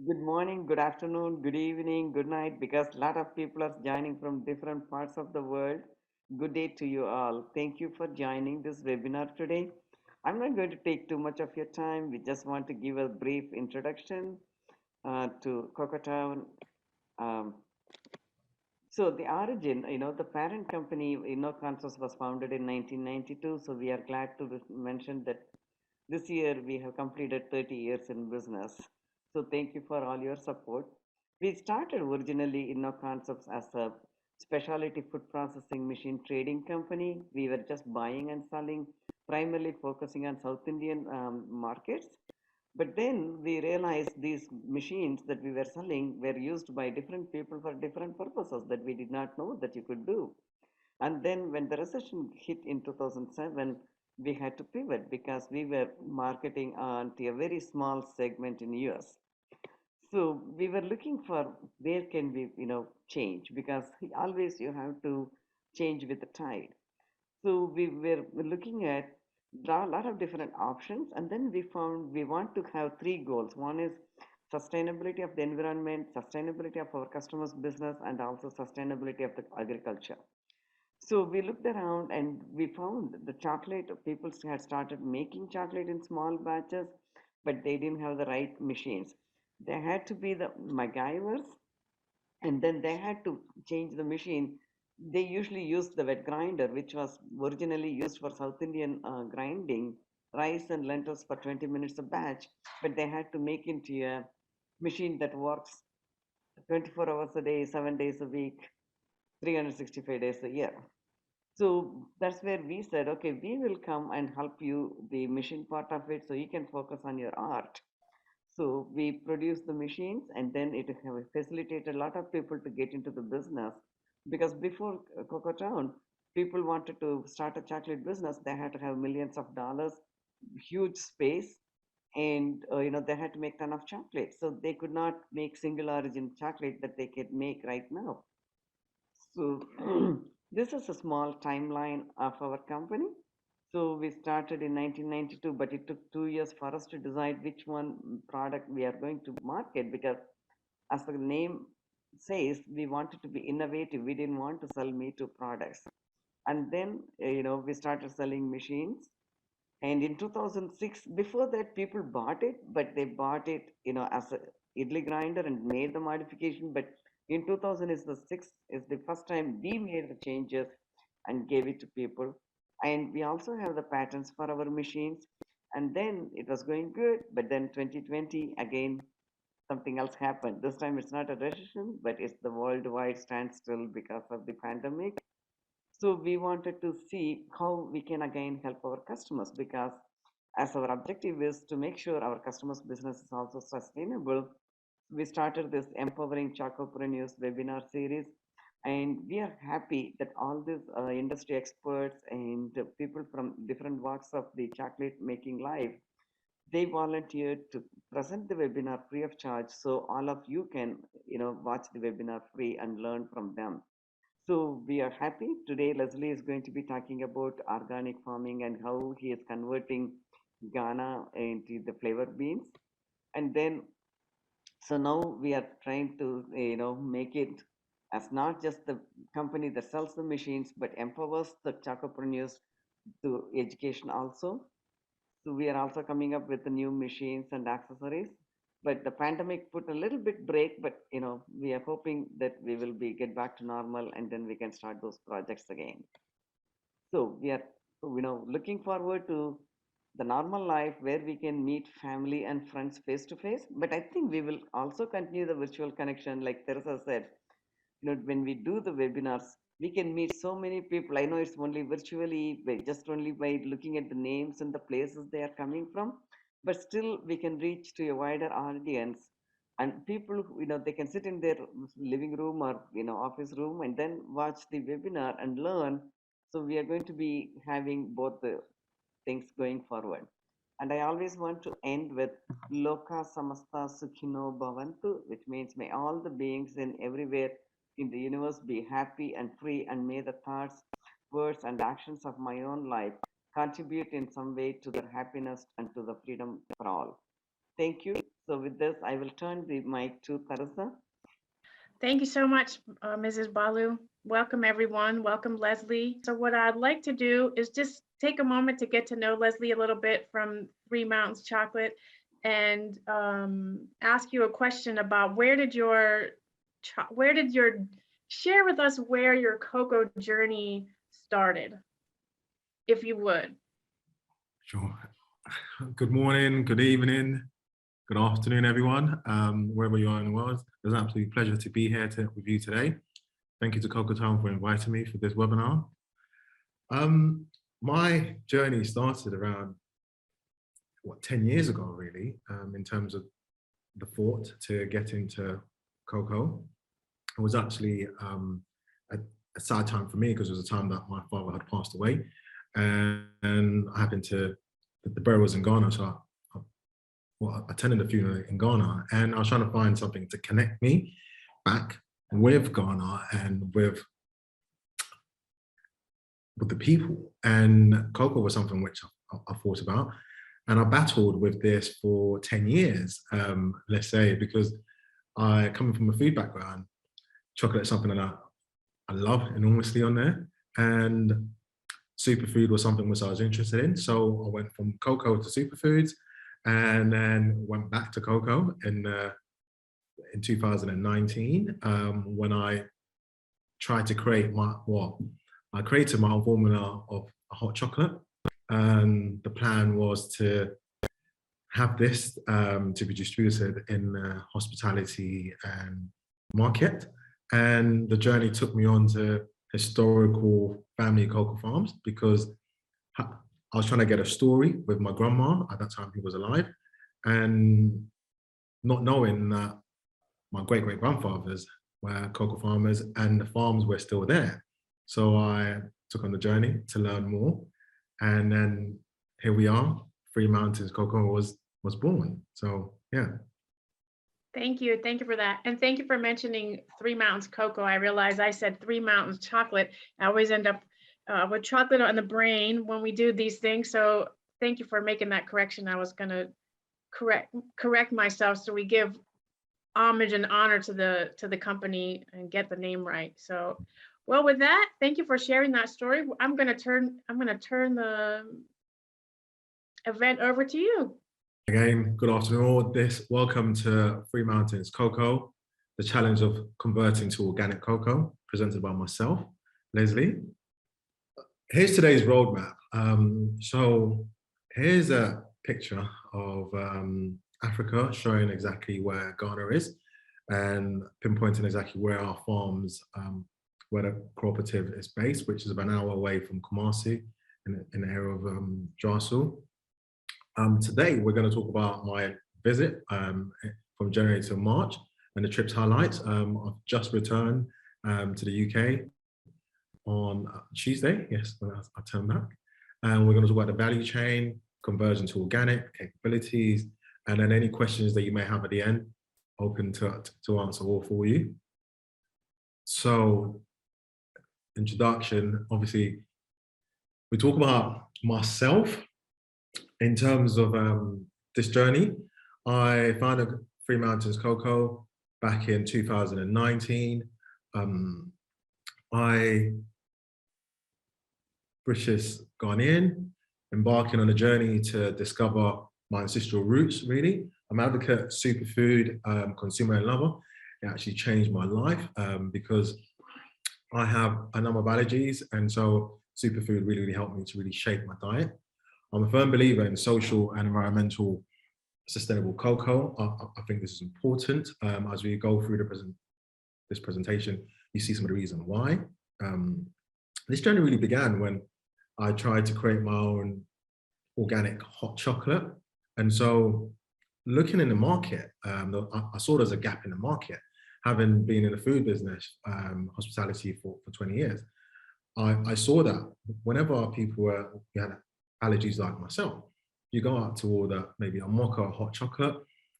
Good morning, good afternoon, good evening, good night, because a lot of people are joining from different parts of the world. Good day to you all. Thank you for joining this webinar today. I'm not going to take too much of your time. We just want to give a brief introduction to Cocotown. Um, so the origin, the parent company, InnoConcepts was founded in 1992. So we are glad to mention that this year we have completed 30 years in business. So thank you for all your support. We started originally InnoConcepts as a specialty food processing machine trading company. We were just buying and selling, primarily focusing on South Indian markets. But then we realized these machines that we were selling were used by different people for different purposes that we did not know that you could do. And then when the recession hit in 2007, we had to pivot because we were marketing on to a very small segment in US. So we were looking for where can we, change because always you have to change with the tide. So we were looking at a lot of different options, and then we found we want to have three goals. One is sustainability of the environment, sustainability of our customers' business, and also sustainability of the agriculture. So we looked around and we found the chocolate people had started making chocolate in small batches, but they didn't have the right machines. They had to be the MacGyvers, and then they had to change the machine. They usually used the wet grinder, which was originally used for South Indian grinding rice and lentils for 20 minutes a batch, but they had to make into a machine that works 24 hours a day, 7 days a week, 365 days a year. So that's where we said, okay, we will come and help you the machine part of it so you can focus on your art. So we produced the machines and then it have facilitated a lot of people to get into the business because before Cocoa Town, people wanted to start a chocolate business. They had to have millions of dollars, huge space, and they had to make ton of chocolate. So they could not make single origin chocolate that they could make right now. So this is a small timeline of our company. So we started in 1992, but it took 2 years for us to decide which one product we are going to market because, as the name says, we wanted to be innovative. We didn't want to sell Me Too products. And then, we started selling machines. And in 2006, before that, people bought it, but they bought it, as a idli grinder and made the modification. But in 2000 is the sixth is the first time we made the changes and gave it to people. And we also have the patents for our machines. And then it was going good, but then 2020 again something else happened. This time it's not a recession, but it's the worldwide standstill because of the pandemic. So we wanted to see how we can again help our customers because as our objective is to make sure our customers' business is also sustainable, we started this Empowering Chocopreneurs webinar series. And we are happy that all these industry experts and people from different walks of the chocolate making life, they volunteered to present the webinar free of charge. So all of you can, watch the webinar free and learn from them. So we are happy. Today, Leslie is going to be talking about organic farming and how he is converting Ghana into the flavor beans. And then, so now we are trying to, make it as not just the company that sells the machines, but empowers the chocopreneurs to education also. So we are also coming up with the new machines and accessories. But the pandemic put a little bit break, but we are hoping that we will be get back to normal and then we can start those projects again. So we are looking forward to the normal life where we can meet family and friends face to face. But I think we will also continue the virtual connection, like Teresa said. When we do the webinars, we can meet so many people. I know it's only virtually, just only by looking at the names and the places they are coming from, but still we can reach to a wider audience. And people, they can sit in their living room or office room and then watch the webinar and learn. So we are going to be having both the things going forward. And I always want to end with Loka Samasta Sukhino Bhavantu, which means may all the beings in everywhere in the universe be happy and free, and may the thoughts, words, and actions of my own life contribute in some way to their happiness and to the freedom for all. Thank you. So with this, I will turn the mic to Tarasa. Thank you so much, Mrs. Balu. Welcome, everyone. Welcome, Leslie. So what I'd like to do is just take a moment to get to know Leslie a little bit from Three Mountains Chocolate and ask you a question about where did your, share with us where your cocoa journey started, if you would. Sure. Good morning, good evening, good afternoon, everyone, wherever you are in the world. It's an absolute pleasure to be here with you today. Thank you to Cocoa Town for inviting me for this webinar. My journey started around, 10 years ago, really, in terms of the thought to get into cocoa. It was actually a sad time for me because it was a time that my father had passed away, and I happened to, the burial was in Ghana, so I attended the funeral in Ghana, and I was trying to find something to connect me back with Ghana and with the people. And cocoa was something which I thought about, and I battled with this for 10 years, let's say, because I, coming from a food background, chocolate is something that I love enormously on there, and superfood was something which I was interested in. So I went from cocoa to superfoods, and then went back to cocoa in 2019 when I tried to create I created my own formula of a hot chocolate, and the plan was to have this to be distributed in hospitality and market. And the journey took me on to historical family cocoa farms, because I was trying to get a story with my grandma. At that time, he was alive, and not knowing that my great-great-grandfathers were cocoa farmers and the farms were still there. So I took on the journey to learn more, and then here we are. Three Mountains Cocoa was born. So yeah. Thank you for that. And thank you for mentioning Three Mountains Cocoa. I realized I said Three Mountains Chocolate. I always end up with chocolate on the brain when we do these things. So thank you for making that correction. I was gonna correct myself so we give homage and honor to the company and get the name right. So, well, with that, thank you for sharing that story. I'm gonna turn the event over to you. Again, good afternoon all. Welcome to Three Mountains Cocoa, the challenge of converting to organic cocoa, presented by myself, Leslie. Here's today's roadmap. So here's a picture of Africa, showing exactly where Ghana is and pinpointing exactly where our farms, where the cooperative is based, which is about an hour away from Kumasi in the area of Drasel. Today, we're going to talk about my visit from January to March and the trip's highlights. I've just returned to the UK on Tuesday. Yes, I turned back. And we're going to talk about the value chain, conversion to organic, capabilities, and then any questions that you may have at the end, open to answer all for you. So, introduction, obviously, we talk about myself. In terms of this journey, I founded Three Mountains Cocoa back in 2019. British Ghanaian, embarking on a journey to discover my ancestral roots, really. I'm an advocate, superfood, consumer and lover. It actually changed my life because I have a number of allergies, and so superfood really helped me to really shape my diet. I'm a firm believer in social and environmental sustainable cocoa. I think this is important. As we go through this presentation, you see some of the reasons why. This journey really began when I tried to create my own organic hot chocolate. And so looking in the market, I saw there's a gap in the market. Having been in the food business, hospitality for 20 years, I saw that whenever people had allergies like myself, you go out to order maybe a mocha or hot chocolate,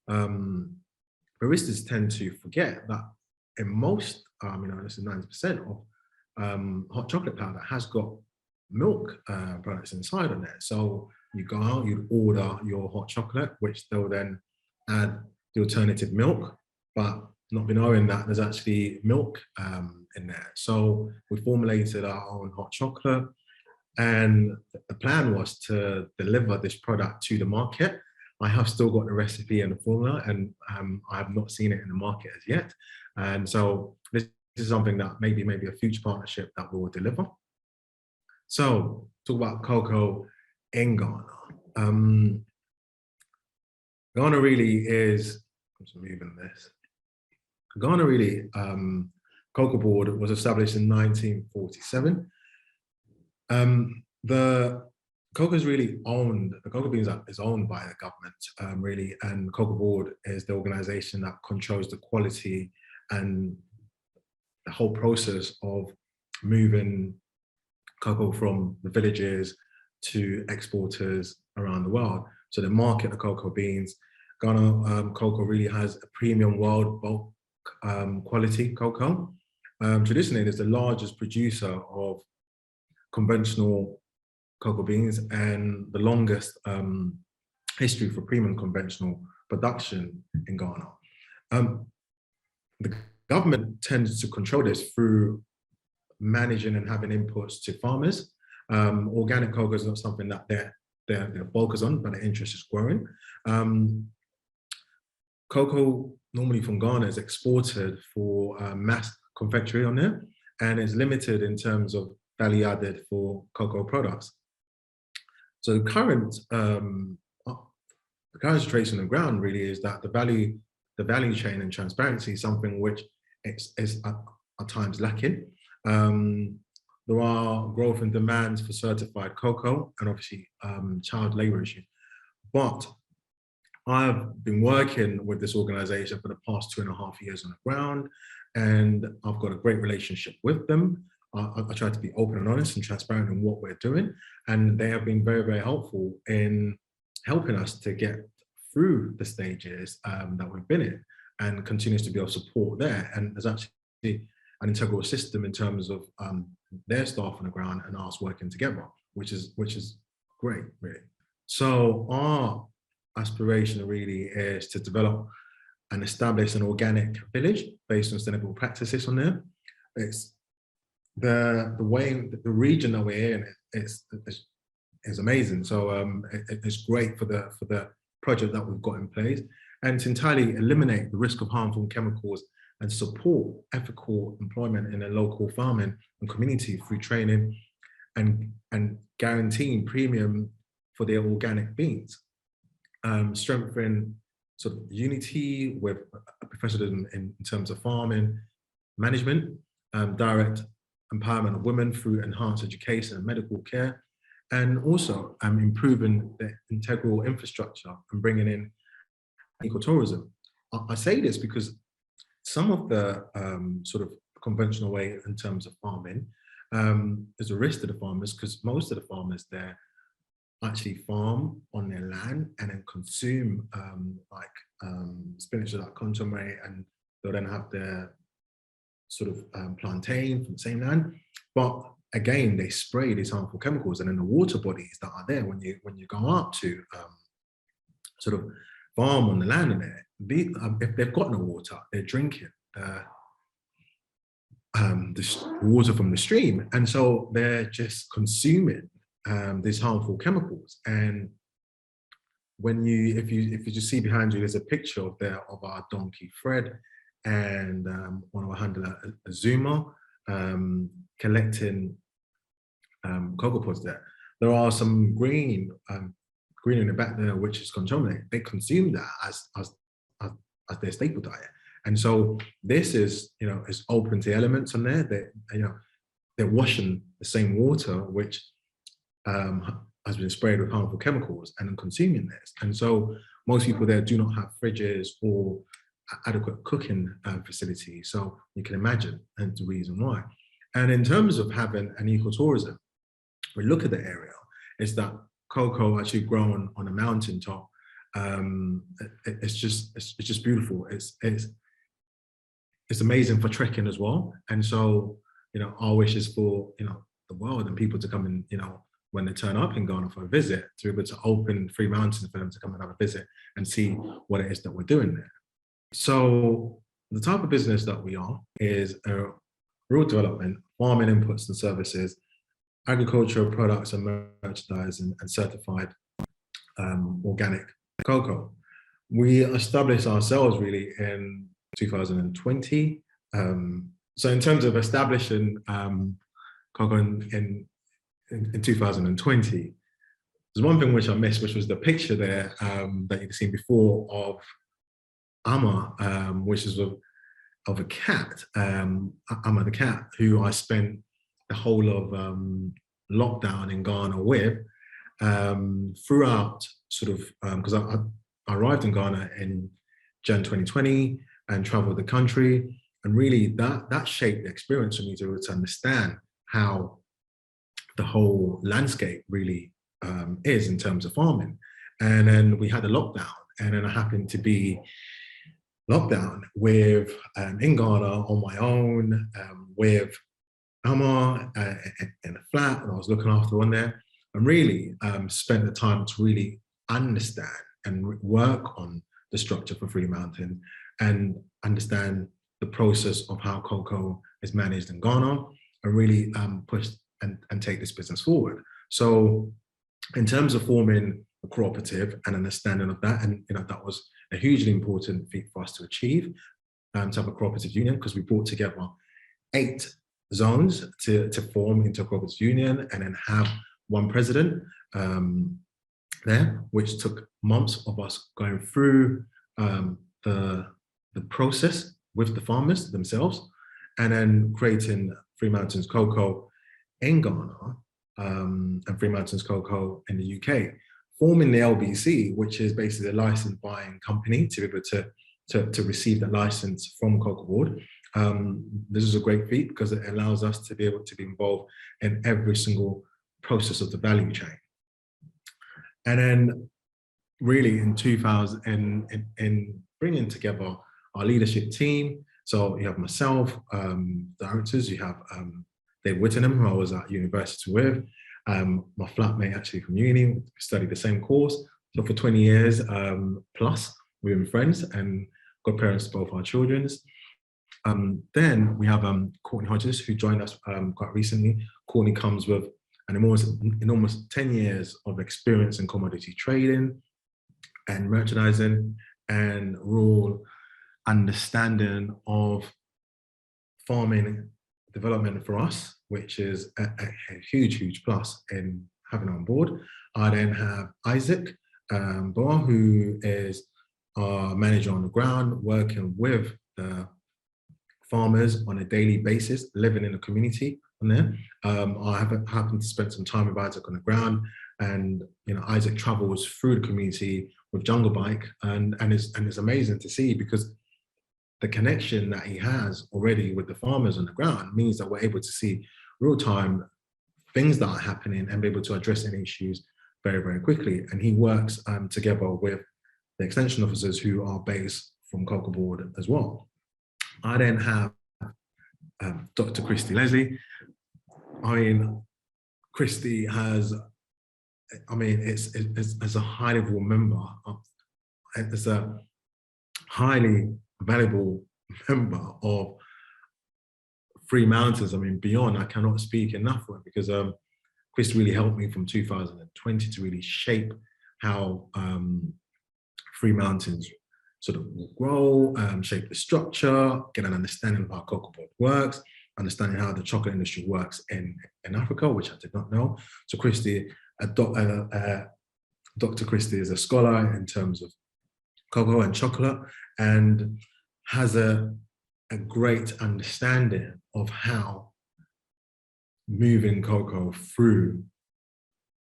baristas tend to forget that in most, this is 90% of hot chocolate powder has got milk products inside of it. So you go out, you order your hot chocolate, which they'll then add the alternative milk, but not been knowing that there's actually milk in there. So we formulated our own hot chocolate, and the plan was to deliver this product to the market. I have still got the recipe and the formula, and I have not seen it in the market as yet. And so this is something that maybe a future partnership that we will deliver. So talk about cocoa in Ghana. Ghana really is, I'm just moving this. Ghana really, Cocoa Board was established in 1947. The cocoa is really owned, the cocoa beans is owned by the government, really, and Cocoa Board is the organization that controls the quality and the whole process of moving cocoa from the villages to exporters around the world. So they market the cocoa beans. Ghana cocoa really has a premium world bulk quality cocoa. Traditionally, it's the largest producer of conventional cocoa beans and the longest history for premium conventional production in Ghana. The government tends to control this through managing and having inputs to farmers. Organic cocoa is not something that they're focused on, but the interest is growing. Cocoa normally from Ghana is exported for mass confectionery on there, and is limited in terms of value added for cocoa products. So the current situation on the ground really is that the value chain and transparency is something which is at times lacking. There are growth and demands for certified cocoa and obviously child labor issue. But I've been working with this organization for the past 2.5 years on the ground, and I've got a great relationship with them. I try to be open and honest and transparent in what we're doing, and they have been very, very helpful in helping us to get through the stages that we've been in, and continues to be of support there. And there's actually an integral system in terms of their staff on the ground and us working together, which is great, really. So our aspiration really is to develop and establish an organic village based on sustainable practices on there. It's the region that we're in is amazing. So it's great for the project that we've got in place, and to entirely eliminate the risk of harmful chemicals and support ethical employment in a local farming and community through training and guaranteeing premium for their organic beans. Strengthening sort of unity with professionalism in terms of farming management, direct empowerment of women through enhanced education and medical care, and also improving the integral infrastructure and bringing in ecotourism. I say this because some of the sort of conventional way in terms of farming is a risk to the farmers, because most of the farmers there actually farm on their land and then consume spinach like consomme, and they'll then have their sort of plantain from the same land. But again, they spray these harmful chemicals, and then the water bodies that are there when you go out to sort of farm on the land in there, if they've got no water, they're drinking the water from the stream, and so they're just consuming these harmful chemicals. And when if you just see behind you, there's a picture of our donkey Fred and one of our handler 𝗖𝗵𝗹𝗶𝗶𝗀 collecting cocoa pods there. There are some green in the back there, which is contaminated. They consume that as their staple diet. And so this is, is open to elements on there that, they're washing the same water, which has been sprayed with harmful chemicals, and then consuming this. And so most people there do not have fridges or adequate cooking facilities. So you can imagine, and the reason why. And in terms of having an ecotourism, we look at the area, is that cocoa actually grown on a mountaintop. It's just beautiful. It's amazing for trekking as well. And so, our wish is for, the world and people to come and, when they turn up in Ghana for a visit, to be able to open 3 mountains for them to come and have a visit and see what it is that we're doing there. So the type of business that we are is a rural development, farming inputs and services, agricultural products and merchandise, and certified organic cocoa. We established ourselves really in 2020. So in terms of establishing cocoa in 2020, there's one thing which I missed, which was the picture there that you've seen before of 𝗖𝗵𝗹𝗶𝗃𝗃, which is of a cat, 𝗖𝗵 the cat, who I spent the whole of lockdown in Ghana with throughout sort of, because I arrived in Ghana in Jan 2020 and traveled the country. And really that shaped the experience for me to understand how the whole landscape really is in terms of farming. And then we had a lockdown, and then I happened to be lockdown with in Ghana on my own with 𝗖𝗵 in a flat, and I was looking after one there, and really spent the time to really understand and work on the structure for Three Mountains and understand the process of how cocoa is managed in Ghana, and really push and take this business forward. So in terms of forming a cooperative and understanding of that, and that was a hugely important feat for us to achieve, to have a cooperative union, because we brought together 8 zones to form into a cooperative union, and then have one president there, which took months of us going through the process with the farmers themselves, and then creating Three Mountains Cocoa in Ghana and Three Mountains Cocoa in the UK, forming the LBC, which is basically a license buying company to be able to receive the license from Cocoa Board. This is a great feat because it allows us to be able to be involved in every single process of the value chain. And then really in 2000, in bringing together our leadership team, so you have myself, directors, you have 𝗙𝗿𝗴𝗏𝗀𝗃, who I was at university with, my flatmate actually from uni, we studied the same course. So for 20 years plus, we've been friends and godparents to both our children's. Then we have Courtney Hodges, who joined us quite recently. Courtney comes with an almost 10 years of experience in commodity trading and merchandising and rural understanding of farming development for us, which is a huge plus in having on board. I then have 𝗖𝗵𝗿𝗃𝗃𝗃𝗃𝗃𝗃, who is our manager on the ground, working with the farmers on a daily basis, living in the community on there. I happened to spend some time with 𝗖𝗵 on the ground, and 𝗖𝗵 travels through the community with Jungle Bike, and it's amazing to see, because the connection that he has already with the farmers on the ground means that we're able to see real-time things that are happening and be able to address any issues very quickly. And he works together with the extension officers who are based from Cocoa Board as well. I then have Dr. Christy Leslie. I mean, Christy has, it's a high-level member, it's a highly valuable member of Three Mountains. I mean, beyond, I cannot speak enough for it, because Chris really helped me from 2020 to really shape how Three Mountains sort of will grow, shape the structure, get an understanding of how Cocoa Board works, understanding how the chocolate industry works in Africa, which I did not know. So Christy, Dr. Christy is a scholar in terms of cocoa and chocolate, and has a great understanding of how moving cocoa through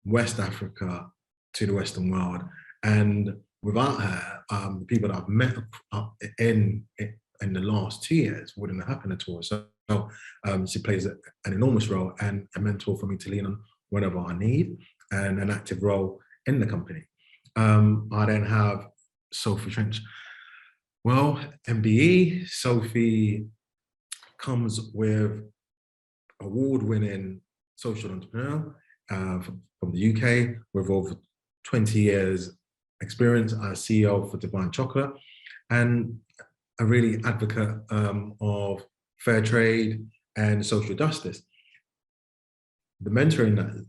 West Africa to the Western world. And without her, the people that I've met in the last 2 years wouldn't have happened at all. So she plays an enormous role and a mentor for me to lean on whenever I need, and an active role in the company. I then have Sophie Trench. Well, MBE, Sophie comes with award-winning social entrepreneur from the UK, with over 20 years experience as CEO for Divine Chocolate. And a really advocate of fair trade and social justice. The mentoring that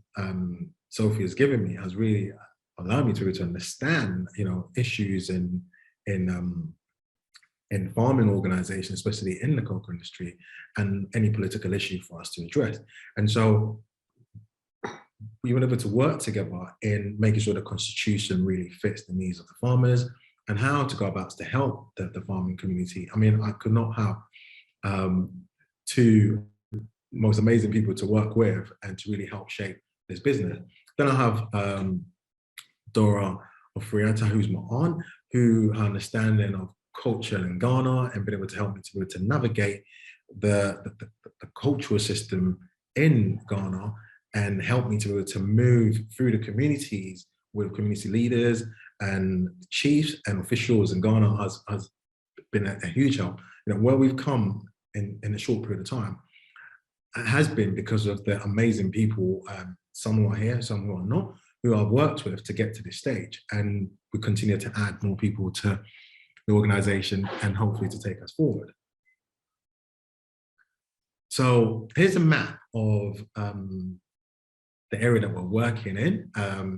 Sophie has given me has really allowed me to understand, issues in farming organizations, especially in the cocoa industry, and any political issue for us to address. And so we were able to work together in making sure the constitution really fits the needs of the farmers and how to go about to help the farming community. I mean, I could not have two most amazing people to work with and to really help shape this business. Then I have 𝗖𝗵𝗹𝗶𝗃𝗀𝗃𝗃, who's my aunt, who has understanding of culture in Ghana and been able to help me to be able to navigate the cultural system in Ghana and help me to be able to move through the communities with community leaders and chiefs and officials in Ghana has been a huge help. Where we've come in a short period of time has been because of the amazing people, some who are here, some who are not, who I've worked with to get to this stage. And we continue to add more people to the organization and hopefully to take us forward. So here's a map of the area that we're working in.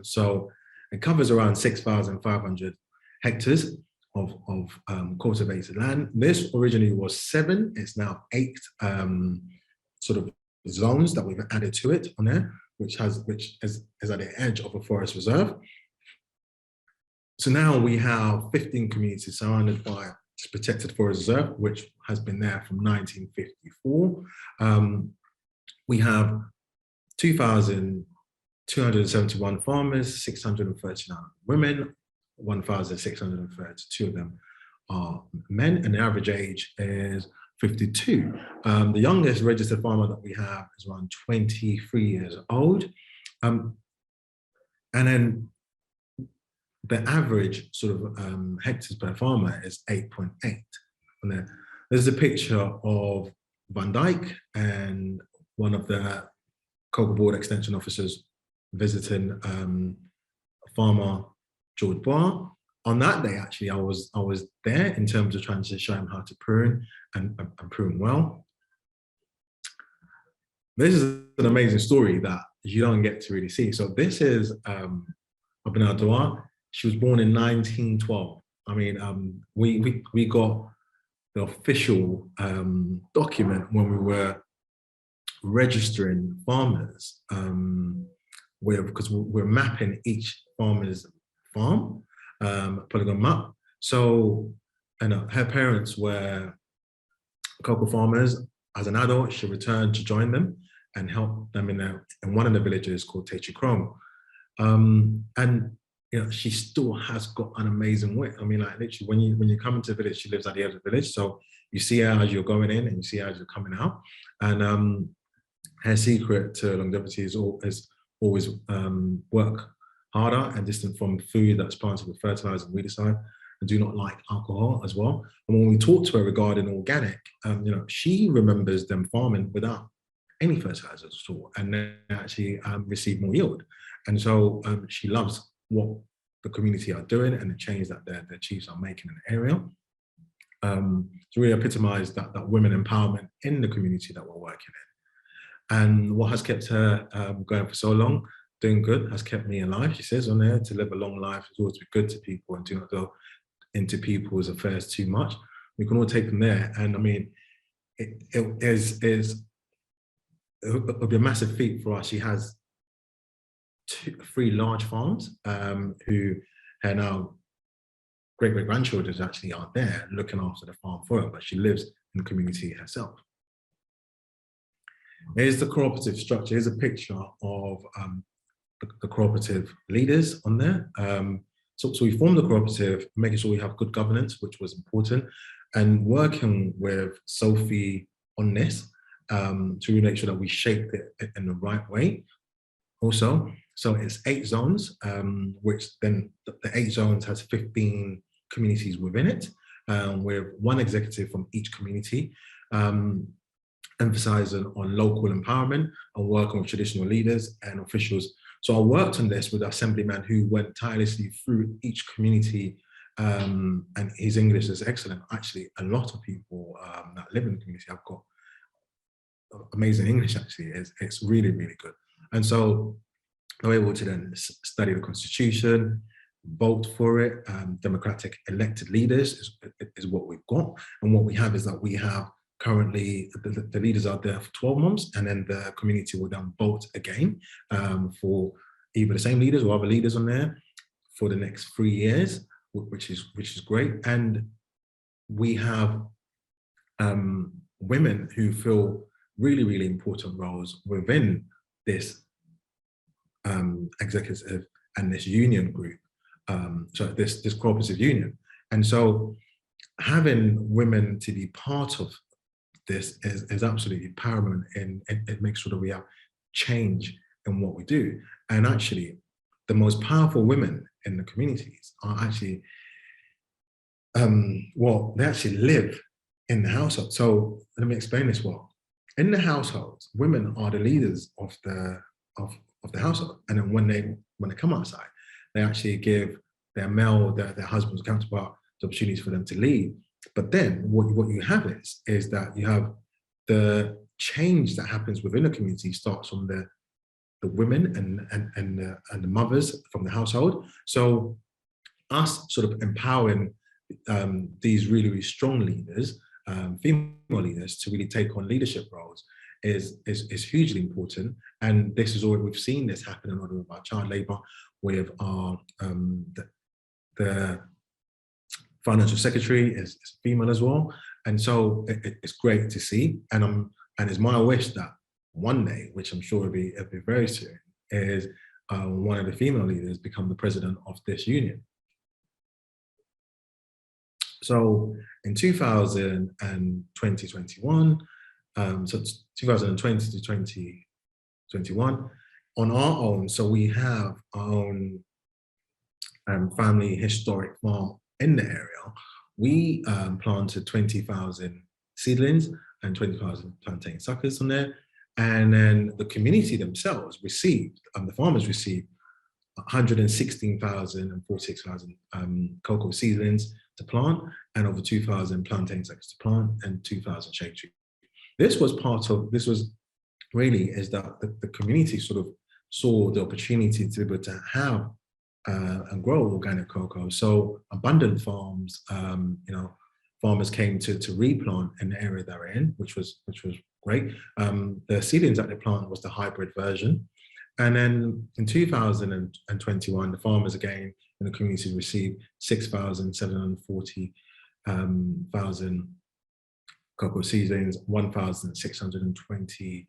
So it covers around 6,500 hectares of cultivated land. This originally was 7, it's now 8 sort of zones that we've added to it on there, which is at the edge of a forest reserve. So now we have 15 communities surrounded by this protected forest reserve, which has been there from 1954. We have 2,271 farmers, 639 women, 1,632 of them are men, and the average age is 52. The youngest registered farmer that we have is around 23 years old. And then the average sort of hectares per farmer is 8.8. And there's a picture of Van Dyke and one of the Cocoa Board extension officers visiting farmer 𝗙𝗿𝗺𝗵𝗹𝗶. On that day, actually, I was there in terms of trying to show him how to prune and prune well. This is an amazing story that you don't get to really see. So this is 𝗖𝗵𝗹𝗶𝗃𝗀. She was born in 1912. I mean, we got the official document when we were registering farmers because we're mapping each farmer's farm, polygon map. So, her parents were cocoa farmers. As an adult, she returned to join them and help them in one of the villages called 𝗖𝗵𝗹𝗃𝗀𝗃. And she still has got an amazing wit. I mean, like literally, when you come into the village, she lives at the edge of the village. So you see her as you're going in, and you see her as you're coming out. And her secret to longevity is always work harder and distant from food that's planted with fertilizer and weedicide, and do not like alcohol as well. And when we talk to her regarding organic, she remembers them farming without any fertilizers at all, and they actually receive more yield. And so she loves what the community are doing and the change that their chiefs are making in the area. To really epitomize that women empowerment in the community that we're working in. And what has kept her going for so long, doing good, has kept me alive. She says on there, to live a long life is always be good to people and do not go into people's affairs too much. We can all take from there. And I mean, it'll be a massive feat for us. She has 3 large farms who her now great-great-grandchildren actually are there looking after the farm for her, but she lives in the community herself. Here's the cooperative structure. Here's a picture of the cooperative leaders on there. So we formed the cooperative, making sure we have good governance, which was important, and working with Sophie on this to really make sure that we shaped it in the right way. Also, so it's 8 zones, which then the 8 zones has 15 communities within it, with 1 executive from each community, emphasizing on local empowerment and working with traditional leaders and officials. So I worked on this with assemblymen who went tirelessly through each community and his English is excellent. Actually, a lot of people that live in the community have got amazing English. Actually, it's really, really good. And so they're able to then study the Constitution, vote for it. Democratic elected leaders is what we've got. And what we have is that we have currently, the leaders are there for 12 months, and then the community will then vote again for either the same leaders or other leaders on there for the next 3 years, which is great. And we have women who fill really, really important roles within this executive and this union group, so this cooperative union. And so having women to be part of this is absolutely paramount, and it makes sure that we have change in what we do. And actually, the most powerful women in the communities are actually, well, they actually live in the household. So let me explain this well. In the households, women are the leaders of the household, and then when they come outside, they actually give their husbands, counterpart, the opportunities for them to lead. But then what you have is that you have the change that happens within the community starts from the women and the mothers from the household. So us sort of empowering these really, really strong leaders, female leaders, to really take on leadership roles is hugely important. And this is already, we've seen this happen in order with our child labour, with our the financial secretary is female as well. And so it's great to see. And it's my wish that one day, which I'm sure will be very soon, is one of the female leaders become the president of this union. So in 2021, so 2020 to 2021, on our own, so we have our own family historic farm in the area. We planted 20,000 seedlings and 20,000 plantain suckers on there. And then the community themselves received, the farmers received 116,000 and 46,000 cocoa seedlings to plant, and over 2,000 plantain suckers to plant, and 2,000 shade trees. This was really is that the community sort of saw the opportunity to be able to have and grow organic cocoa. So abundant farms, farmers came to replant in the area they're in, which was great. The seedlings that they planted was the hybrid version. And then in 2021, the farmers again in the community received 6,740 cocoa seedlings, 1,620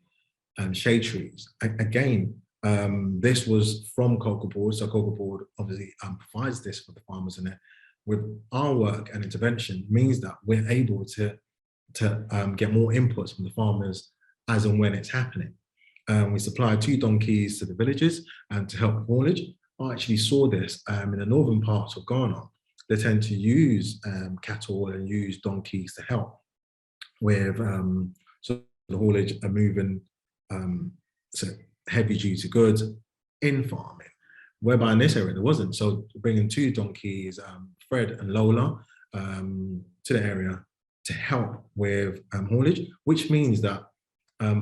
shade trees. Again, this was from Cocoa Board. So Cocoa Board obviously provides this for the farmers, and with our work and intervention means that we're able to get more inputs from the farmers as and when it's happening. We supply 2 donkeys to the villages and to help haulage. I actually saw this in the northern parts of Ghana. They tend to use cattle and use donkeys to help with so the haulage and moving so heavy duty goods in farming, whereby in this area there wasn't. So bringing 2 donkeys, Fred and Lola, to the area to help with haulage, which means that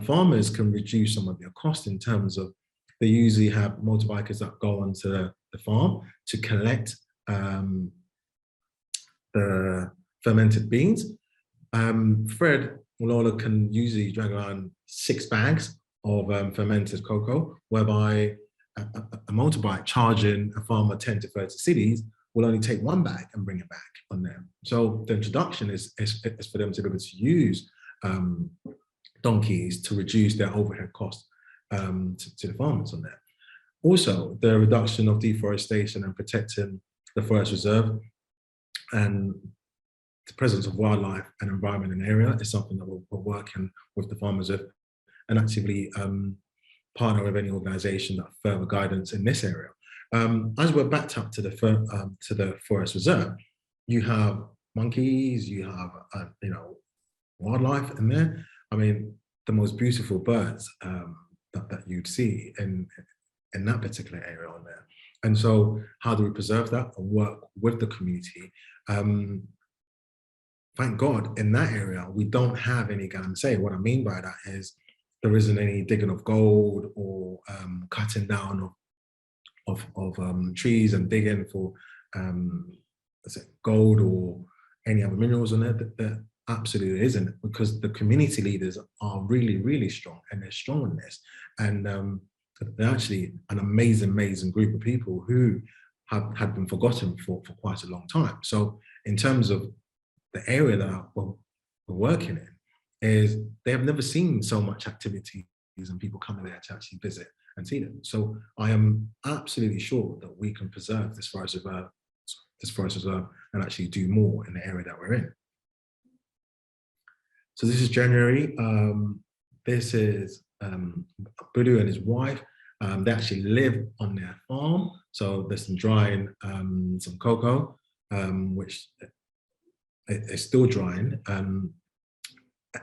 farmers can reduce some of their cost in terms of they usually have motorbikers that go onto the farm to collect the fermented beans. Fred or Lola can usually drag around 6 bags of fermented cocoa, whereby a motorbike charging a farmer 10 to 30 cities will only take 1 bag and bring it back on them. So the introduction is for them to be able to use donkeys to reduce their overhead costs to the farmers on there. Also, the reduction of deforestation and protecting the forest reserve and the presence of wildlife and environment in the area is something that we're working with the farmers with, and actively partner with any organisation that further guidance in this area. As we're backed up to the forest reserve, you have monkeys, you have wildlife in there. I mean, the most beautiful birds that you'd see in that particular area on there. And so how do we preserve that and work with the community? Thank God, in that area, we don't have any galamsey. What I mean by that is there isn't any digging of gold or cutting down of trees and digging for gold or any other minerals on there. There absolutely isn't, because the community leaders are really, really strong, and they're strong in this. And they're actually an amazing group of people who had been forgotten for quite a long time. So in terms of the area that we're working in, is they have never seen so much activities and people coming there to actually visit and see them. So I am absolutely sure that we can preserve this forest reserve and actually do more in the area that we're in. So this is January. This is 𝗙𝗿𝗴𝗏 and his wife. They actually live on their farm. So there's some drying, some cocoa, which is still drying.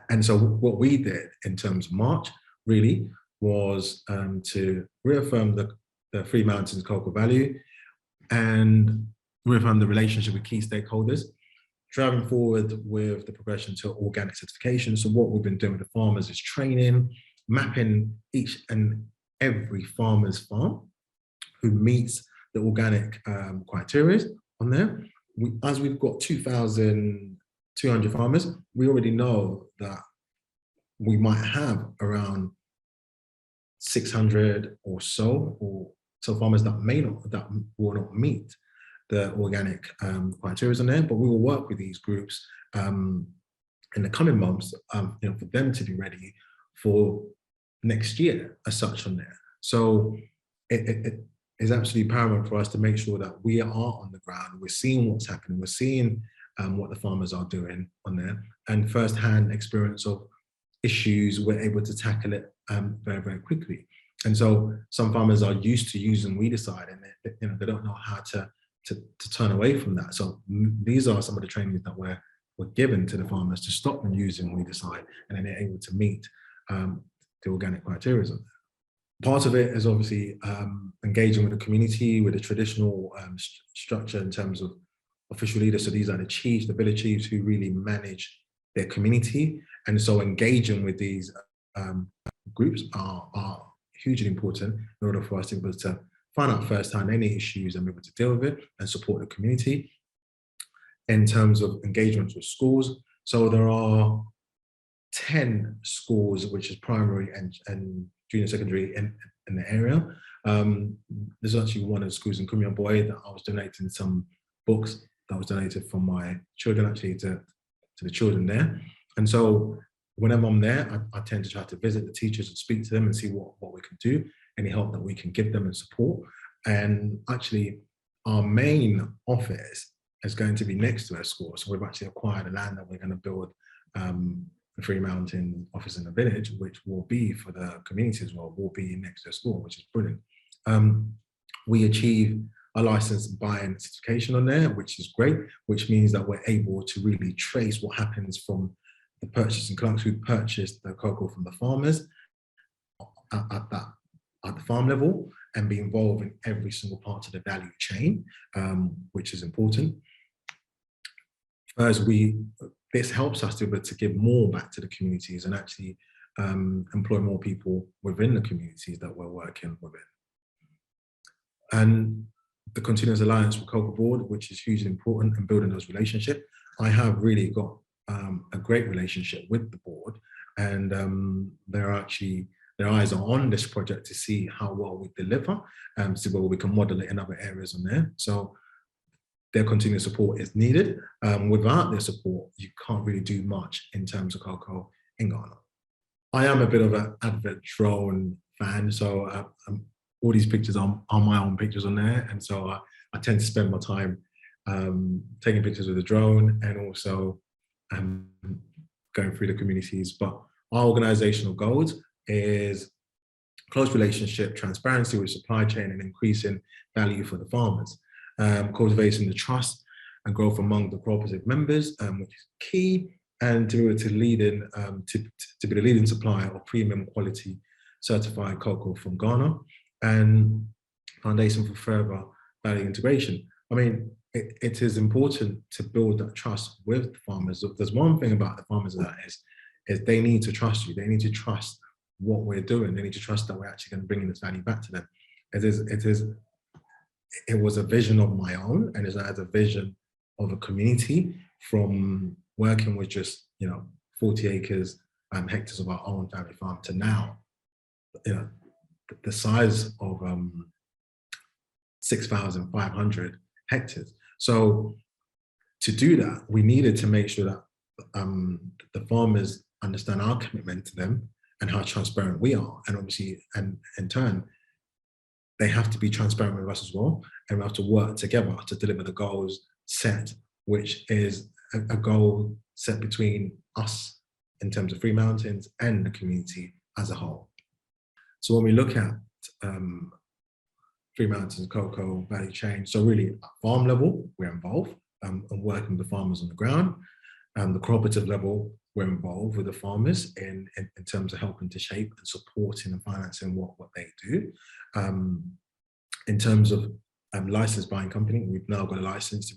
And so what we did in terms of March really was to reaffirm the 𝗖𝗵𝗹𝗶𝗴𝗏 cocoa value and reaffirm the relationship with key stakeholders, driving forward with the progression to organic certification. So what we've been doing with the farmers is training, mapping each and every farmer's farm who meets the organic criteria on there. As we've got 2,200 farmers, we already know that we might have around 600 or so farmers that will not meet the organic criteria on there, but we will work with these groups in the coming months, for them to be ready for next year as such on there. So it is absolutely paramount for us to make sure that we are on the ground, we're seeing what's happening, we're seeing what the farmers are doing on there, and first-hand experience of issues, we're able to tackle it very quickly. And so some farmers are used to using weedicide, and they don't know how to turn away from that. So these are some of the trainings that were given to the farmers to stop them using weedicide, and then they're able to meet the organic criteria. Part of it is obviously engaging with the community, with the traditional structure in terms of official leaders. So these are the chiefs, the village chiefs, who really manage their community. And so engaging with these groups are hugely important in order for us to be able to find out firsthand any issues and be able to deal with it and support the community. In terms of engagements with schools, so there are 10 schools, which is primary and junior secondary in the area. There's actually one of the schools in 𝗖𝗵𝗹𝗶𝗏 that I was donating some books that was donated from my children actually to the children there. And so whenever I'm there, I tend to try to visit the teachers and speak to them and see what we can do, any help that we can give them and support. And actually our main office is going to be next to our school. So we've actually acquired a land that we're going to build the 𝗖𝗵𝗹𝗏 office in the village, which will be for the community as well, will be next to a school, which is brilliant. We achieve a license buying certification on there, which is great, which means that we're able to really trace what happens from the purchasing clerks who purchased the cocoa from the farmers at the farm level, and be involved in every single part of the value chain, which is important. As this helps us to be able to give more back to the communities and actually employ more people within the communities that we're working within. And the continuous alliance with Cocoa Board, which is hugely important in building those relationships. I have really got a great relationship with the board, and their eyes are on this project to see how well we deliver, see whether we can model it in other areas on there. So their continuous support is needed. Without their support, you can't really do much in terms of cocoa in Ghana. I am a bit of an advert drone fan, so all these pictures are my own pictures on there, and so I tend to spend my time taking pictures with the drone and also going through the communities. But our organizational goals is close relationship, transparency with supply chain, and increasing value for the farmers. Cultivating the trust and growth among the cooperative members, which is key, and to be able to lead in, to be the leading supplier of premium quality certified cocoa from Ghana. And foundation for further value integration. I mean, it is important to build that trust with the farmers. There's one thing about the farmers that is they need to trust you. They need to trust what we're doing. They need to trust that we're actually going to bring this value back to them. It was a vision of my own, and it's as a vision of a community from working with just 40 acres and hectares of our own family farm to now, the size of 6,500 hectares. So to do that, we needed to make sure that the farmers understand our commitment to them and how transparent we are, and obviously, and in turn, they have to be transparent with us as well, and we have to work together to deliver the goals set, which is a goal set between us in terms of Three Mountains and the community as a whole. So when we look at Three Mountains cocoa value chain, so really at farm level, we're involved and working with the farmers on the ground. The cooperative level, we're involved with the farmers in terms of helping to shape and supporting and financing what they do. In terms of licensed buying company, we've now got a license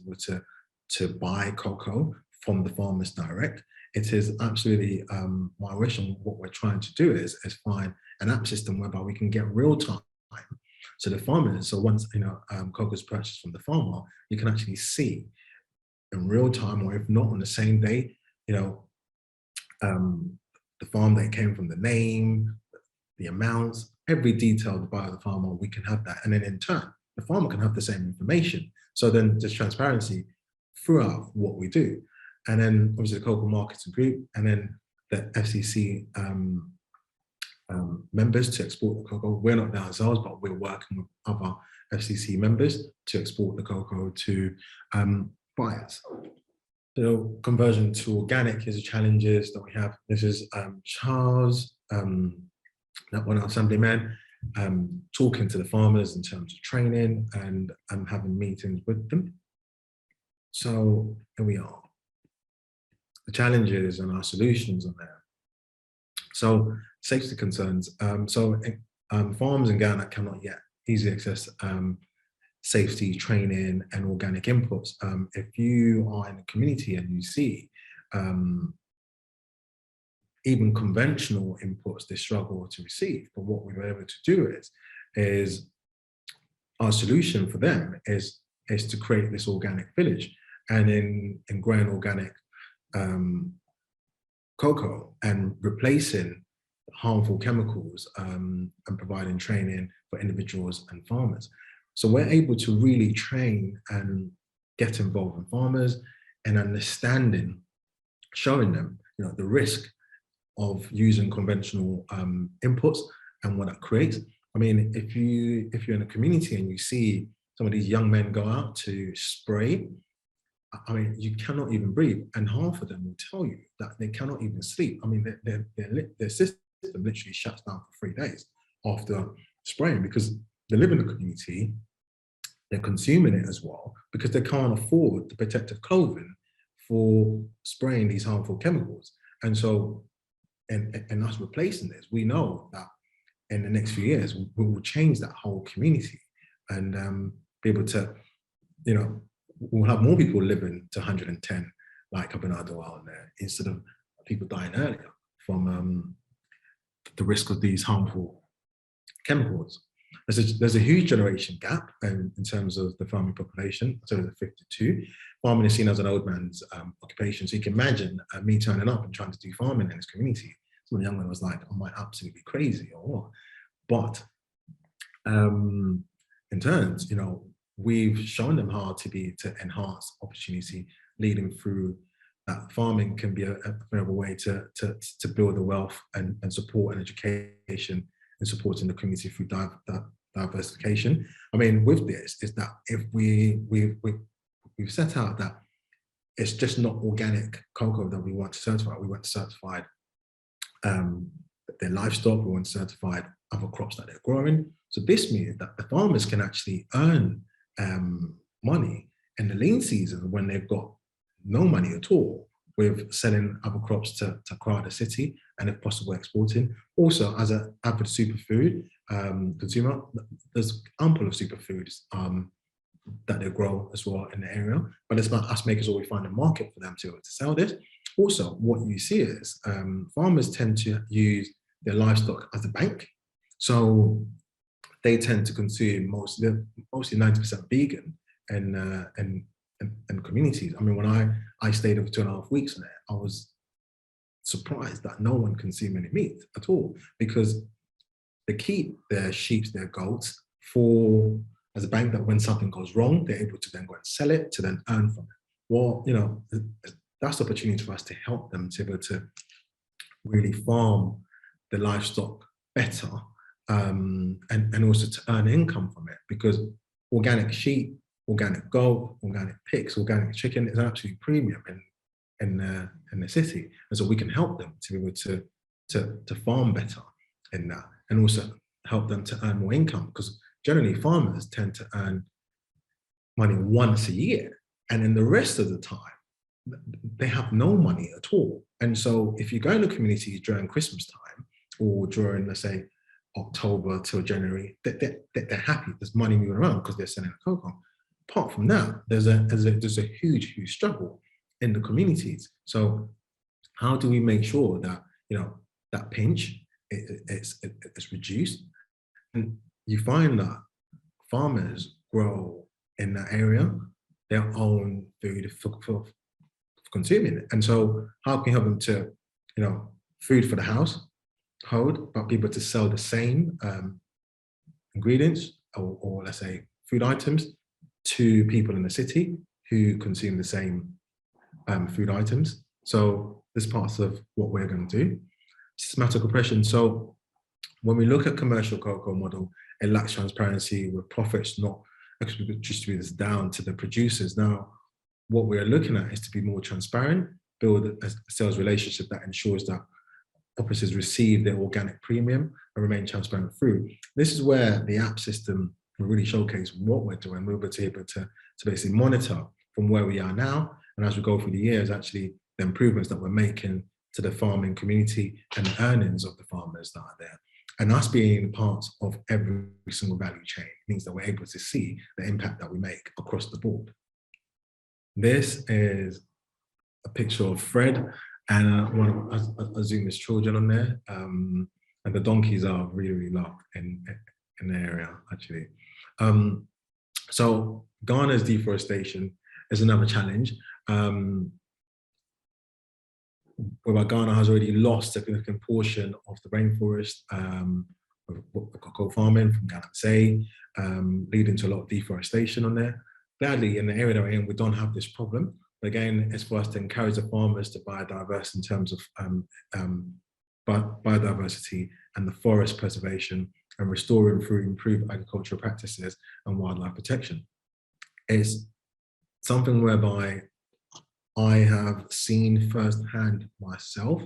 to buy cocoa from the farmers direct. It is absolutely my wish, and what we're trying to do is find an app system whereby we can get real time. So the farmers, so once cocoa is purchased from the farmer, you can actually see in real time, or if not on the same day, the farm that it came from, the name, the amounts, every detail by the farmer, we can have that. And then in turn, the farmer can have the same information. So then there's transparency throughout what we do. And then obviously the Cocoa Marketing Group, and then the FCC members to export the cocoa. We're not there ourselves, but we're working with other FCC members to export the cocoa to buyers. So conversion to organic is the challenges that we have. This is Charles, that one assemblyman, talking to the farmers in terms of training and having meetings with them. So here we are. The challenges and our solutions are there. So safety concerns. Farms in Ghana cannot yet easily access safety training and organic inputs. If you are in a community and you see even conventional inputs, they struggle to receive. But what we were able to do is our solution for them is to create this organic village, and in growing organic cocoa and replacing harmful chemicals and providing training for individuals and farmers. So we're able to really train and get involved in farmers and understanding, showing them the risk of using conventional inputs and what that creates. I mean, if you're in a community and you see some of these young men go out to spray, I mean, you cannot even breathe, and half of them will tell you that they cannot even sleep. I mean, their system literally shuts down for 3 days after spraying, because they live in the community, they're consuming it as well, because they can't afford the protective clothing for spraying these harmful chemicals. And so, and us replacing this, we know that in the next few years, we will change that whole community and be able to, we'll have more people living to 110, like up in 𝗖𝗿𝗴𝗲𝗀𝗃 there, instead of people dying earlier from the risk of these harmful chemicals. There's a huge generation gap in terms of the farming population. So there's 52. Farming is seen as an old man's occupation. So you can imagine me turning up and trying to do farming in this community. Some of the young men was like, am I absolutely crazy or what? But in turns, we've shown them how to enhance opportunity, leading through that farming can be a way to build the wealth and support and education and supporting the community through diversification. I mean, with this is that if we've set out that it's just not organic cocoa that we want to certify. We want to certify their livestock, we want to certify other crops that they're growing. So this means that the farmers can actually earn money in the lean season when they've got no money at all, with selling other crops to acquire the city, and if possible, exporting. Also, as an avid superfood consumer, there's ample of superfoods that they grow as well in the area, but it's about us making sure we find a market for them to sell this. Also, what you see is farmers tend to use their livestock as a bank. So they tend to consume mostly 90% vegan and communities. I mean, when I stayed over 2.5 weeks there, I was surprised that no one consumed any meat at all, because they keep their sheep, their goats for as a bank, that when something goes wrong, they're able to then go and sell it to then earn from it. Well, you know, that's the opportunity for us to help them to be able to really farm the livestock better, and also to earn income from it, because organic sheep, organic goat, organic pigs, organic chicken is absolutely premium in the city, and so we can help them to be able to farm better in that, and also help them to earn more income, because generally farmers tend to earn money once a year, and in the rest of the time they have no money at all. And so if you go into communities during Christmas time, or during, let's say, October till January, they're happy, there's money moving around because they're selling the cocoa. Apart from that, there's a huge struggle in the communities. So how do we make sure that, you know, that pinch it's reduced? And you find that farmers grow in that area their own food for consuming it. And so how can you help them to, you know, food for the household, but be able to sell the same ingredients or let's say food items to people in the city who consume the same food items. So this parts of what we're going to do. Systematic oppression. So when we look at commercial cocoa model, it lacks transparency, with profits not distributed down to the producers. Now, what we're looking at is to be more transparent, build a sales relationship that ensures that operators receive their organic premium and remain transparent through. This is where the app system will really showcase what we're doing. We'll be able to basically monitor from where we are now, and as we go through the years, actually the improvements that we're making to the farming community and the earnings of the farmers that are there. And us being part of every single value chain means that we're able to see the impact that we make across the board. This is a picture of Fred and one of Azuma's children on there. And the donkeys are really loved in the area, actually. So Ghana's deforestation is another challenge. Whereby Ghana has already lost a significant portion of the rainforest of cocoa farming from 𝗖𝗵𝗹𝗲𝗀𝗋, leading to a lot of deforestation on there. Gladly, in the area that we're in, we don't have this problem. But again, it's for us to encourage the farmers to biodiverse in terms of biodiversity and the forest preservation and restoring through improved agricultural practices and wildlife protection. It's something whereby I have seen firsthand myself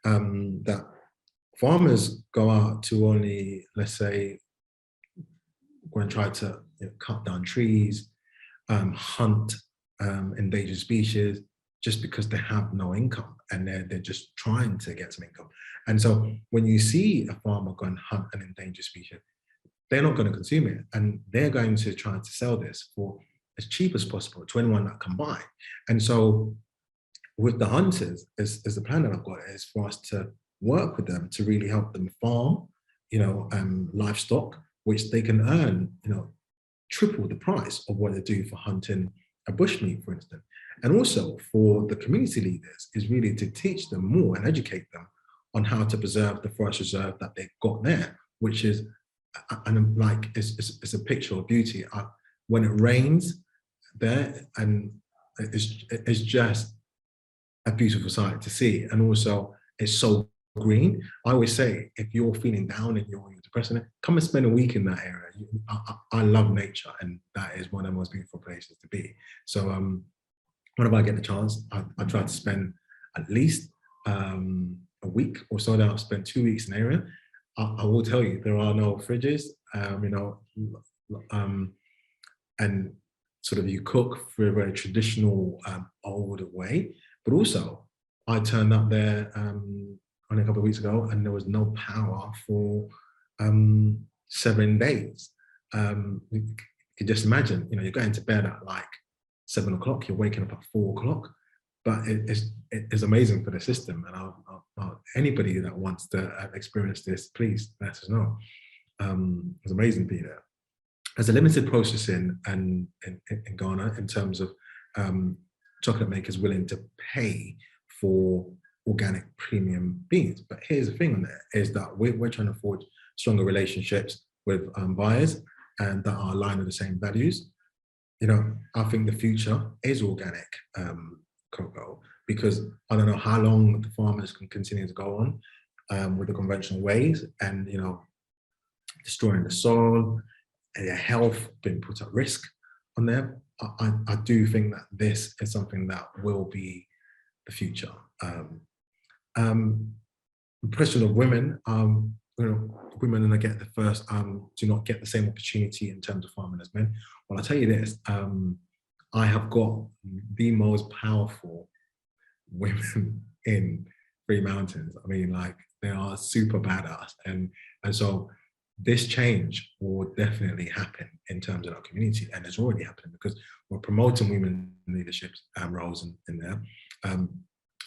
that farmers go out to only, let's say, go and try to cut down trees, hunt endangered species, just because they have no income and they're just trying to get some income. And so when you see a farmer go and hunt an endangered species, they're not going to consume it, and they're going to try to sell this for as cheap as possible to anyone that can buy. And so with the hunters, is the plan that I've got is for us to work with them to really help them farm, you know, livestock, which they can earn, you know, triple the price of what they do for hunting a bushmeat, for instance. And also for the community leaders is really to teach them more and educate them on how to preserve the forest reserve that they've got there, which is, and like, it's a picture of beauty. When it rains there, and it's just a beautiful sight to see. And also it's so green. I always say, if you're feeling down and you're depressed, come and spend a week in that area. I love nature, and that is one of the most beautiful places to be. So whenever I get the chance, I try to spend at least a week or so. That I've spent 2 weeks in the area. I will tell you, there are no fridges, you know, and sort of you cook for a very traditional old way. But also, I turned up there only a couple of weeks ago, and there was no power for 7 days. You can just imagine, you know, you're going to bed at like 7 o'clock, you're waking up at 4 o'clock, but it's amazing for the system. And anybody that wants to experience this, please let us know. It's amazing to be there. There's a limited processing in Ghana in terms of chocolate makers willing to pay for organic premium beans. But here's the thing on there, is that we're trying to forge stronger relationships with buyers and that are aligned with the same values. You know, I think the future is organic cocoa, because I don't know how long the farmers can continue to go on with the conventional ways and, you know, destroying the soil and their health being put at risk on them. I do think that this is something that will be the future. The question of women, you know, women do not get the same opportunity in terms of farming as men. Well, I'll tell you this, I have got the most powerful women in Three Mountains. I mean, like, they are super badass. And so this change will definitely happen in terms of our community, and it's already happening because we're promoting women leadership roles in there,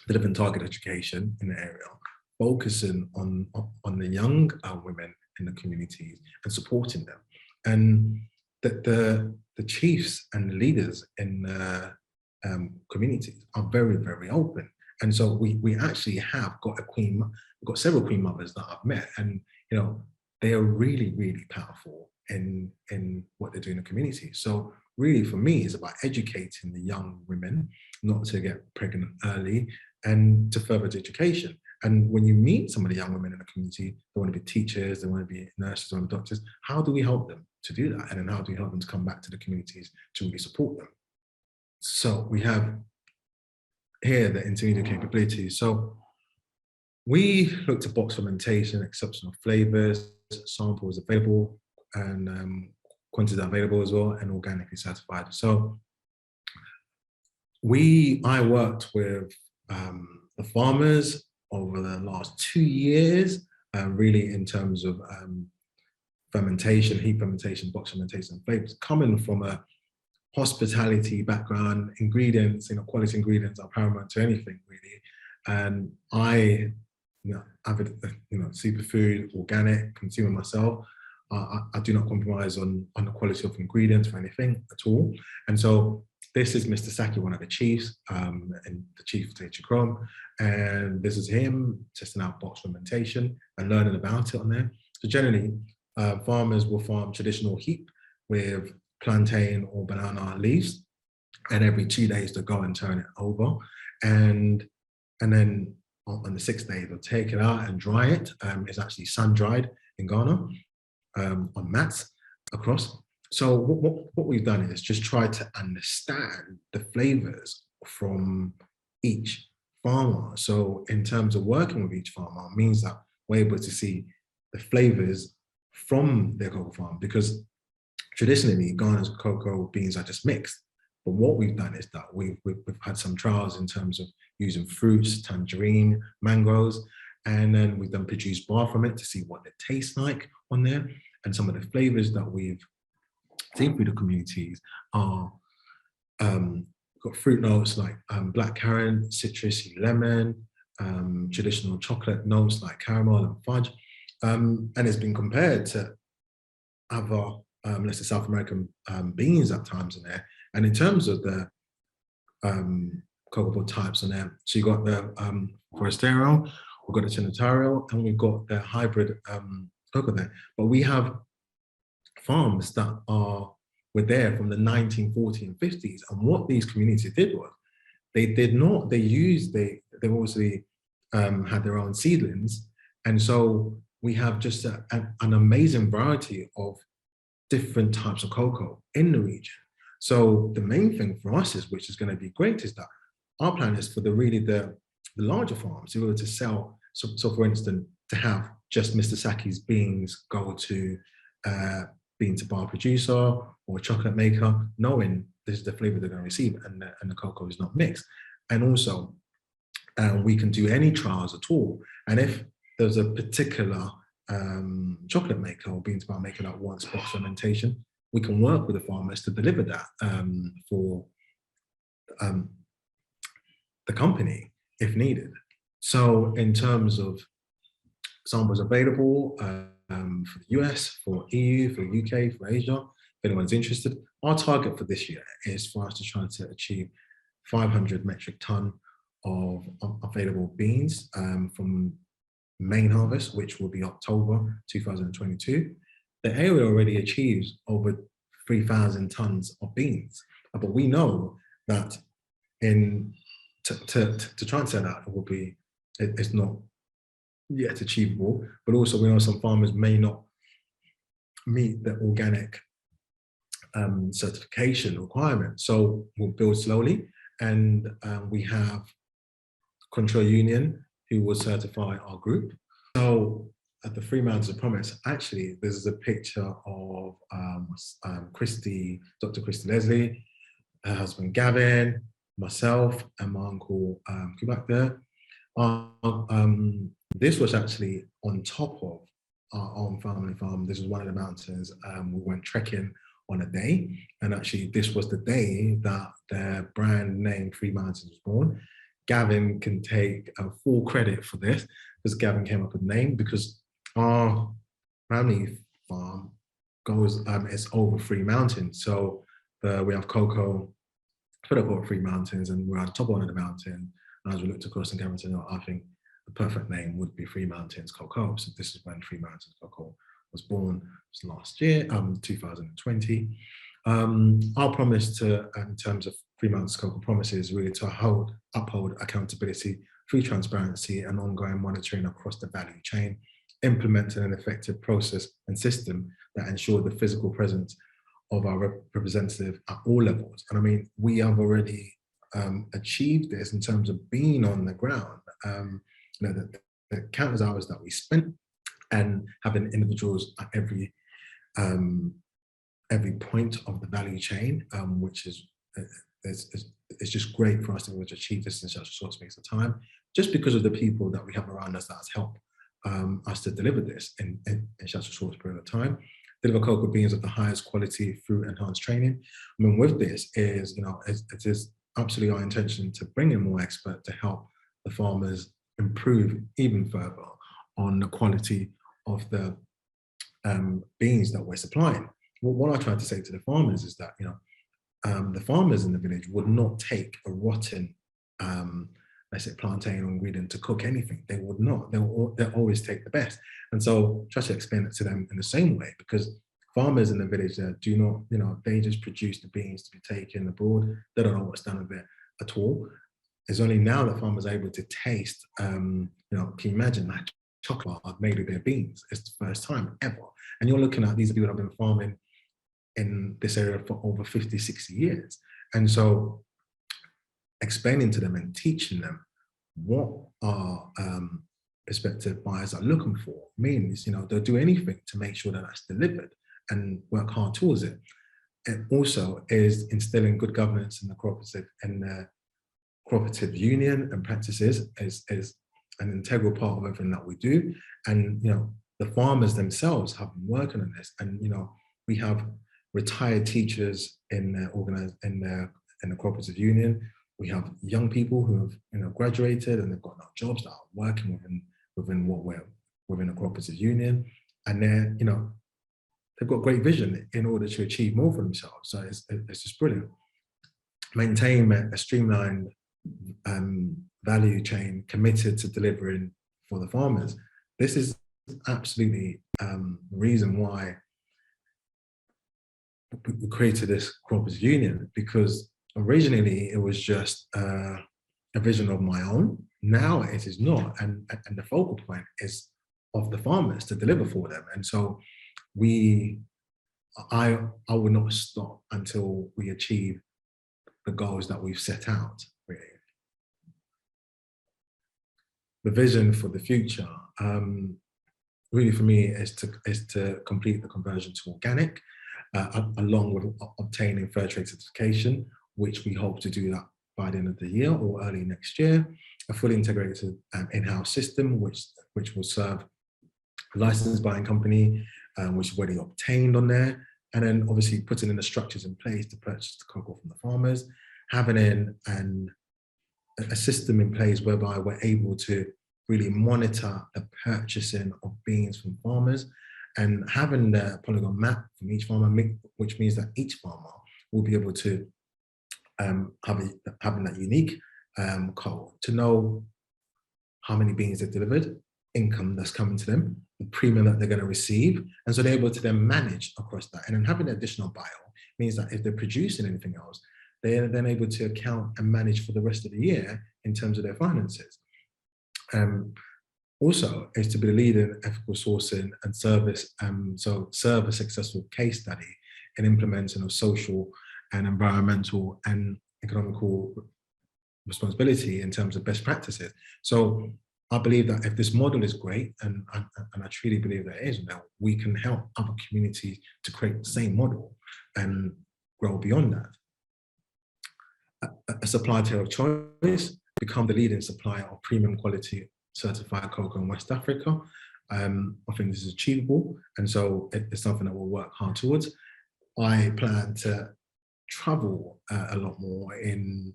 delivering target education in the area, focusing on the young women in the communities and supporting them. And the chiefs and the leaders in the communities are very, very open. And so we actually have got we've got several queen mothers that I've met, and, you know, they are really, really powerful in what they do in the community. So really, for me, it's about educating the young women not to get pregnant early and to further education. And when you meet some of the young women in the community, they want to be teachers, they want to be nurses, they want to be doctors. How do we help them to do that? And then how do we help them to come back to the communities to really support them? So we have here the intermediate capabilities. So we looked at box fermentation, exceptional flavors, samples available, and quantities available as well, and organically certified. So I worked with the farmers over the last 2 years, really in terms of fermentation, heat fermentation, box fermentation, flavors, coming from a hospitality background. Ingredients, you know, quality ingredients are paramount to anything, really. And I, you know, avid, you know, superfood, organic consumer myself. I do not compromise on the quality of ingredients for anything at all. And so this is Mr. Saki, one of the chiefs, and the chief of 𝗖𝗵𝗹𝗶𝗃, and this is him testing out box fermentation and learning about it on there. So generally, farmers will farm traditional heap with plantain or banana leaves, and every 2 days they'll go and turn it over, and then on the 6th day they'll take it out and dry it. It's actually sun dried in Ghana on mats across. So what we've done is just try to understand the flavors from each farmer. So in terms of working with each farmer means that we're able to see the flavors from their cocoa farm, because traditionally Ghana's cocoa beans are just mixed. But what we've done is that we've had some trials in terms of using fruits, tangerine, mangoes, and then we've done produced bar from it to see what they taste like on there. And some of the flavors that we've seen through the communities are got fruit notes like black currant, citrusy lemon, traditional chocolate notes like caramel and fudge. And it's been compared to other, let's say, South American beans at times in there. And in terms of the cocoa types on there, so you got the forastero, we've got the Trinitario, and we've got the hybrid cocoa there. But we have farms that were there from the 1940s and 50s. And what these communities did was, they obviously had their own seedlings. And so we have just an amazing variety of different types of cocoa in the region. So the main thing for us is, which is going to be great, is that our plan is for the larger farms to be able to sell. So for instance, to have just Mr. Saki's beans go to bean to bar producer or chocolate maker, knowing this is the flavor they're going to receive, and the cocoa is not mixed. And also and we can do any trials at all. And if there's a particular chocolate maker or bean to bar maker that wants box fermentation, we can work with the farmers to deliver that for the company if needed. So in terms of samples available for the US, for EU, for UK, for Asia, if anyone's interested, our target for this year is for us to try to achieve 500 metric ton of available beans from main harvest, which will be October 2022. The area already achieves over 3,000 tons of beans, but we know that to try and say that it's not yet achievable, but also we know some farmers may not meet the organic certification requirement. So we'll build slowly, and we have Control Union who will certify our group. So at the Three Mountains of Promise, actually, this is a picture of Dr. Christy Leslie, her husband Gavin, myself, and my uncle 𝗖𝗵𝗹𝗶𝗃𝗀𝗃. This was actually on top of our own family farm. This was one of the mountains. We went trekking on a day, and actually this was the day that the brand name Three Mountains was born. Gavin can take full credit for this, because Gavin came up with the name, because our family farm goes, it's over 3 mountains. So we have cocoa for the 3 mountains, and we're on top of one of the mountains. And as we looked across and Gavin said, no, I think the perfect name would be Three Mountains Cocoa. So this is when Three Mountains Cocoa was born. It was last year, 2020. Our promise in terms of Three Mountains Cocoa promises really to uphold accountability through transparency and ongoing monitoring across the value chain, implementing an effective process and system that ensure the physical presence of our representative at all levels. And I mean, we have already achieved this in terms of being on the ground. You know, the countless hours that we spent, and having individuals at every point of the value chain, which is it's just great for us to be able to achieve this in such a short space of time, just because of the people that we have around us that has helped us to deliver this in such a short period of time. Deliver cocoa beans of the highest quality through enhanced training. I mean, with this is, you know, it is absolutely our intention to bring in more experts to help the farmers improve even further on the quality of the beans that we're supplying. What I try to say to the farmers is that, you know, the farmers in the village would not take a rotten, let's say, plantain or ingredient to cook anything. They would not. They'll always take the best. And so try to explain it to them in the same way, because farmers in the village do not, you know, they just produce the beans to be taken abroad. They don't know what's done with it at all. It's only now that farmers are able to taste, you know, can you imagine that chocolate made with their beans? It's the first time ever. And you're looking at these people that have been farming in this area for over 50, 60 years. And so explaining to them and teaching them what our prospective buyers are looking for means, you know, they'll do anything to make sure that that's delivered and work hard towards it. It also is instilling good governance in the cooperative union and practices is an integral part of everything that we do. And, you know, the farmers themselves have been working on this. And, you know, we have retired teachers in the cooperative union. We have young people who have, you know, graduated and they've got no jobs that are working within a cooperative union. And they're, you know, they've got great vision in order to achieve more for themselves. So it's just brilliant. Maintain a streamlined value chain committed to delivering for the farmers. This is absolutely the reason why we created this cooperative union, because originally it was just a vision of my own. Now it is not, and the focal point is of the farmers to deliver for them. And so I will not stop until we achieve the goals that we've set out, really. The vision for the future, really for me, is to complete the conversion to organic, along with obtaining fair trade certification, which we hope to do that by the end of the year or early next year, a fully integrated in-house system which will serve a licensed buying company, which is already obtained on there, and then obviously putting in the structures in place to purchase the cocoa from the farmers, having in a system in place whereby we're able to really monitor the purchasing of beans from farmers, and having the polygon map from each farmer, which means that each farmer will be able to having that unique code to know how many beans they've delivered, income that's coming to them, the premium that they're going to receive, and so they're able to then manage across that. And then having an additional bio means that if they're producing anything else, they're then able to account and manage for the rest of the year in terms of their finances. Also, is to be the lead in ethical sourcing and service, so serve a successful case study in implementing of social and environmental and economical responsibility in terms of best practices. So I believe that if this model is great, and I truly believe that it is, that we can help other communities to create the same model and grow beyond that. A supplier of choice, become the leading supplier of premium quality certified cocoa in West Africa. I think this is achievable, and so it's something that we'll work hard towards. I plan to travel a lot more in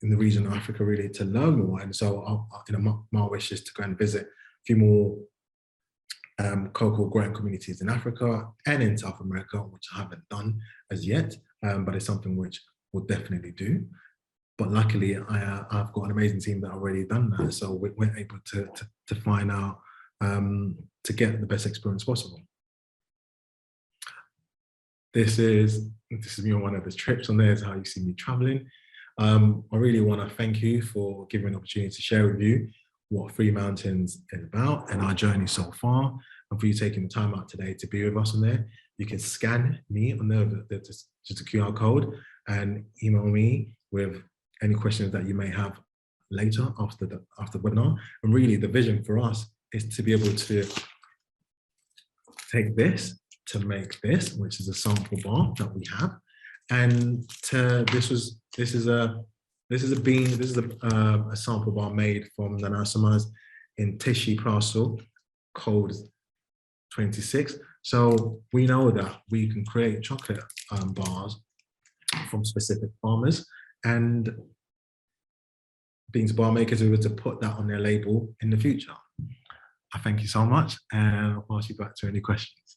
the region of Africa, really, to learn more, and so my wish is to go and visit a few more cocoa growing communities in Africa and in South America, which I haven't done as yet, but it's something which we'll definitely do. But luckily, I've got an amazing team that have already done that, so we're able to find out to get the best experience possible. This is me on one of the trips on there, is how you see me traveling. I really want to thank you for giving me an opportunity to share with you what Three Mountains is about and our journey so far, and for you taking the time out today to be with us on there. You can scan me on there, just a QR code, and email me with any questions that you may have later after the webinar. And really, the vision for us is to be able to take this to make this, which is a sample bar that we have, and this is a sample bar made from the 𝗖𝗵𝗹𝗶𝗃𝗀𝗀 in 𝗙𝗵𝗵𝗃𝗀𝗀𝗃 26. So we know that we can create chocolate bars from specific farmers, and beans bar makers are able to put that on their label in the future. I thank you so much, and I'll pass you back to any questions.